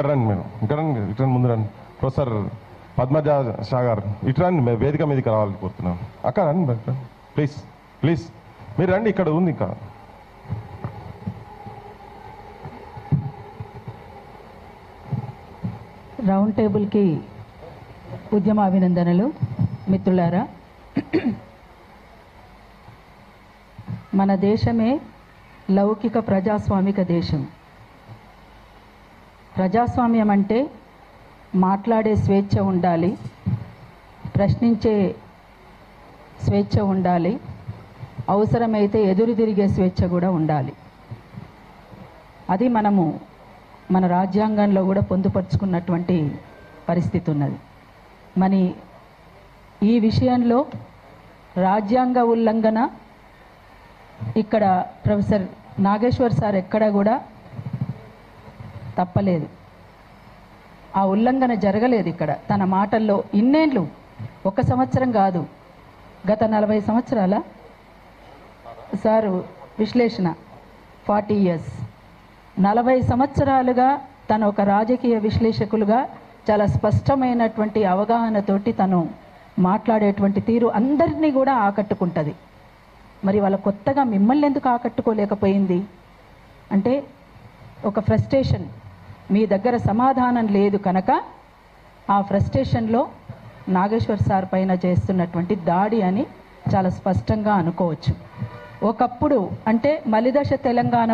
రండి మీరు ఇక్కడ రండి, ఇటు ముందు రండి. ప్రొఫెసర్ పద్మజ షా గారు ఇటు రండి, మేము వేదిక మీదకి రావాలని కోరుతున్నాం. అక్క రండి ప్లీజ్ ప్లీజ్, మీరు రండి, ఇక్కడ ఉంది ఇంకా. రౌండ్ టేబుల్కి ఉద్యమ అభినందనలు. మిత్రులారా, మన దేశమే లౌకిక ప్రజాస్వామిక దేశం. ప్రజాస్వామ్యం అంటే మాట్లాడే స్వేచ్ఛ ఉండాలి, ప్రశ్నించే స్వేచ్ఛ ఉండాలి, అవసరమైతే ఎదురు తిరిగే స్వేచ్ఛ కూడా ఉండాలి. అది మనము మన రాజ్యాంగంలో కూడా పొందుపరుచుకున్నటువంటి పరిస్థితి ఉన్నది. మరి ఈ విషయంలో రాజ్యాంగ ఉల్లంఘన ఇక్కడ ప్రొఫెసర్ నాగేశ్వర్ సార్ ఎక్కడ కూడా తప్పలేదు, ఆ ఉల్లంఘన జరగలేదు ఇక్కడ. తన మాటల్లో ఇన్నేళ్ళు, 1 సంవత్సరం కాదు, గత 40 సంవత్సరాల సారు విశ్లేషణ 40 years, 40 సంవత్సరాలుగా తను ఒక రాజకీయ విశ్లేషకులుగా చాలా స్పష్టమైనటువంటి అవగాహనతోటి తను మాట్లాడేటువంటి తీరు అందరినీ కూడా ఆకట్టుకుంటుంది. మరి వాళ్ళ కొత్తగా మిమ్మల్ని ఎందుకు ఆకట్టుకోలేకపోయింది అంటే ఒక ఫ్రస్ట్రేషన్, మీ దగ్గర సమాధానం లేదు కనుక ఆ ఫ్రస్ట్రేషన్లో నాగేశ్వర్ సార్ పైన చేస్తున్నటువంటి దాడి అని చాలా స్పష్టంగా అనుకోవచ్చు. ఒకప్పుడు అంటే మలిదశ తెలంగాణ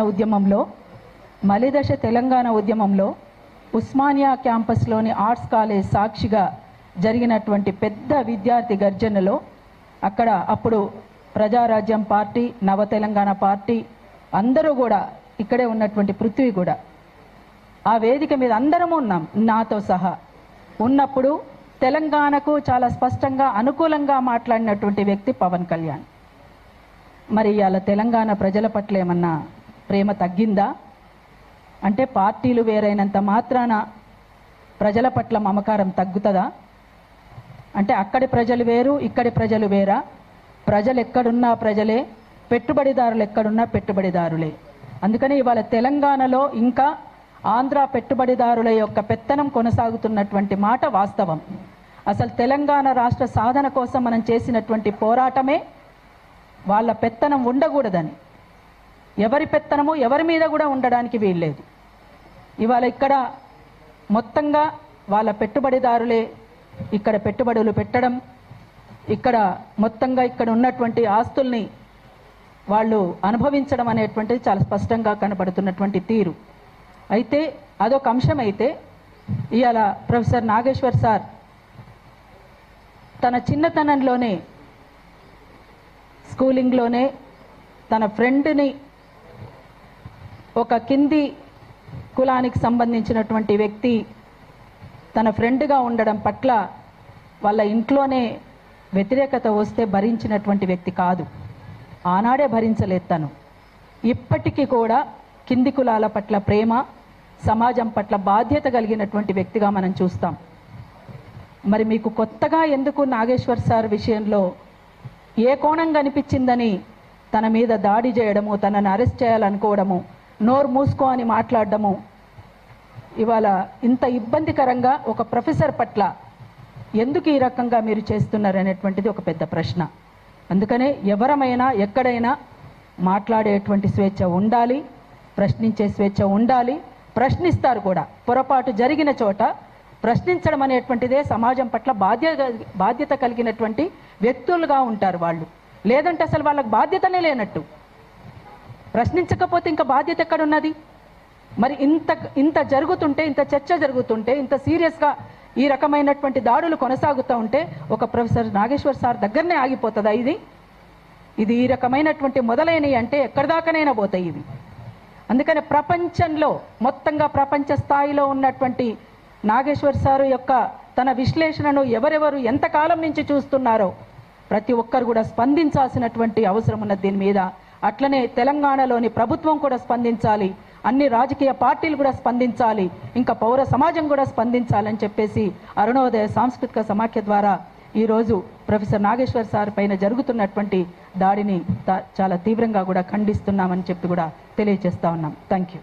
ఉద్యమంలో ఉస్మానియా క్యాంపస్లోని ఆర్ట్స్ కాలేజ్ సాక్షిగా జరిగినటువంటి పెద్ద విద్యార్థి గర్జనలో అక్కడ అప్పుడు ప్రజారాజ్యం పార్టీ, నవ తెలంగాణ పార్టీ అందరూ కూడా ఇక్కడే ఉన్నటువంటి పృథ్వీ కూడా ఆ వేదిక మీద అందరము ఉన్నాం, నాతో సహా ఉన్నప్పుడు తెలంగాణకు చాలా స్పష్టంగా అనుకూలంగా మాట్లాడినటువంటి వ్యక్తి పవన్ కళ్యాణ్. మరి ఇవాళ తెలంగాణ ప్రజల పట్ల ఏమన్నా ప్రేమ తగ్గిందా అంటే పార్టీలు వేరైనంత మాత్రాన ప్రజల పట్ల మమకారం తగ్గుతుందా అంటే అక్కడి ప్రజలు వేరు, ఇక్కడి ప్రజలు వేరా? ప్రజలు ఎక్కడున్నా ప్రజలే, పెట్టుబడిదారులు ఎక్కడున్నా పెట్టుబడిదారులే. అందుకని ఇవాళ తెలంగాణలో ఇంకా ఆంధ్ర పెట్టుబడిదారుల యొక్క పెత్తనం కొనసాగుతున్నటువంటి మాట వాస్తవం. అసలు తెలంగాణ రాష్ట్ర సాధన కోసం మనం చేసినటువంటి పోరాటమే వాళ్ళ పెత్తనం ఉండకూడదని, ఎవరి పెత్తనము ఎవరి మీద కూడా ఉండడానికి వీల్లేదు. ఇవాళ ఇక్కడ మొత్తంగా వాళ్ళ పెట్టుబడిదారులే ఇక్కడ పెట్టుబడులు పెట్టడం, ఇక్కడ మొత్తంగా ఇక్కడ ఉన్నటువంటి ఆస్తుల్ని వాళ్ళు అనుభవించడం అనేటువంటిది చాలా స్పష్టంగా కనబడుతున్నటువంటి తీరు. అయితే అదొక అంశం. అయితే ఇవాళ ప్రొఫెసర్ నాగేశ్వర్ సార్ తన చిన్నతనంలోనే స్కూలింగ్లోనే తన ఫ్రెండ్ని, ఒక కింది కులానికి సంబంధించినటువంటి వ్యక్తి తన ఫ్రెండ్గా ఉండడం పట్ల వాళ్ళ ఇంట్లోనే వ్యతిరేకత వస్తే భరించినటువంటి వ్యక్తి కాదు, ఆనాడే భరించలేదు తను. ఇప్పటికీ కూడా కింది కులాల పట్ల ప్రేమ, సమాజం పట్ల బాధ్యత కలిగినటువంటి వ్యక్తిగా మనం చూస్తాం. మరి మీకు కొత్తగా ఎందుకు నాగేశ్వర్ సార్ విషయంలో ఏ కోణం కనిపించిందని తన మీద దాడి చేయడము, తనను అరెస్ట్ చేయాలనుకోవడము, నోరు మూసుకో అని మాట్లాడడము, ఇవాళ ఇంత ఇబ్బందికరంగా ఒక ప్రొఫెసర్ పట్ల ఎందుకు ఈ రకంగా మీరు చేస్తున్నారు అనేటువంటిది ఒక పెద్ద ప్రశ్న. అందుకనే ఎవరమైనా ఎక్కడైనా మాట్లాడేటువంటి స్వేచ్ఛ ఉండాలి, ప్రశ్నించే స్వేచ్ఛ ఉండాలి, ప్రశ్నిస్తారు కూడా. పొరపాటు జరిగిన చోట ప్రశ్నించడం అనేటువంటిదే సమాజం పట్ల బాధ్యత కలిగినటువంటి వ్యక్తులుగా ఉంటారు వాళ్ళు. లేదంటే అసలు వాళ్ళకి బాధ్యతనే లేనట్టు. ప్రశ్నించకపోతే ఇంకా బాధ్యత ఎక్కడున్నది? మరి ఇంత జరుగుతుంటే, ఇంత చర్చ జరుగుతుంటే, ఇంత సీరియస్గా ఈ రకమైనటువంటి దాడులు కొనసాగుతూ ఉంటే ఒక ప్రొఫెసర్ నాగేశ్వర్ సార్ దగ్గరనే ఆగిపోతుందా? ఇది ఈ రకమైనటువంటి మొదలైనవి అంటే ఎక్కడి దాకానైనా పోతాయి ఇవి. అందుకని ప్రపంచంలో మొత్తంగా ప్రపంచ స్థాయిలో ఉన్నటువంటి నాగేశ్వర్ సారు యొక్క తన విశ్లేషణను ఎవరెవరు ఎంతకాలం నుంచి చూస్తున్నారో ప్రతి ఒక్కరు కూడా స్పందించాల్సినటువంటి అవసరం ఉన్నది దీని మీద. అట్లనే తెలంగాణలోని ప్రభుత్వం కూడా స్పందించాలి, అన్ని రాజకీయ పార్టీలు కూడా స్పందించాలి, ఇంకా పౌర సమాజం కూడా స్పందించాలని చెప్పేసి అరుణోదయ సాంస్కృతిక సమాఖ్య ద్వారా ఈరోజు ప్రొఫెసర్ నాగేశ్వర్ సార్ పైన జరుగుతున్నటువంటి దాడిని చాలా తీవ్రంగా కూడా ఖండిస్తున్నామని చెప్పి కూడా తెలియజేస్తా ఉన్నాం. Thank you.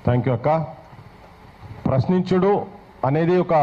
థ్యాంక్ యూ అక్క. ప్రశ్నించుడు అనేది ఒక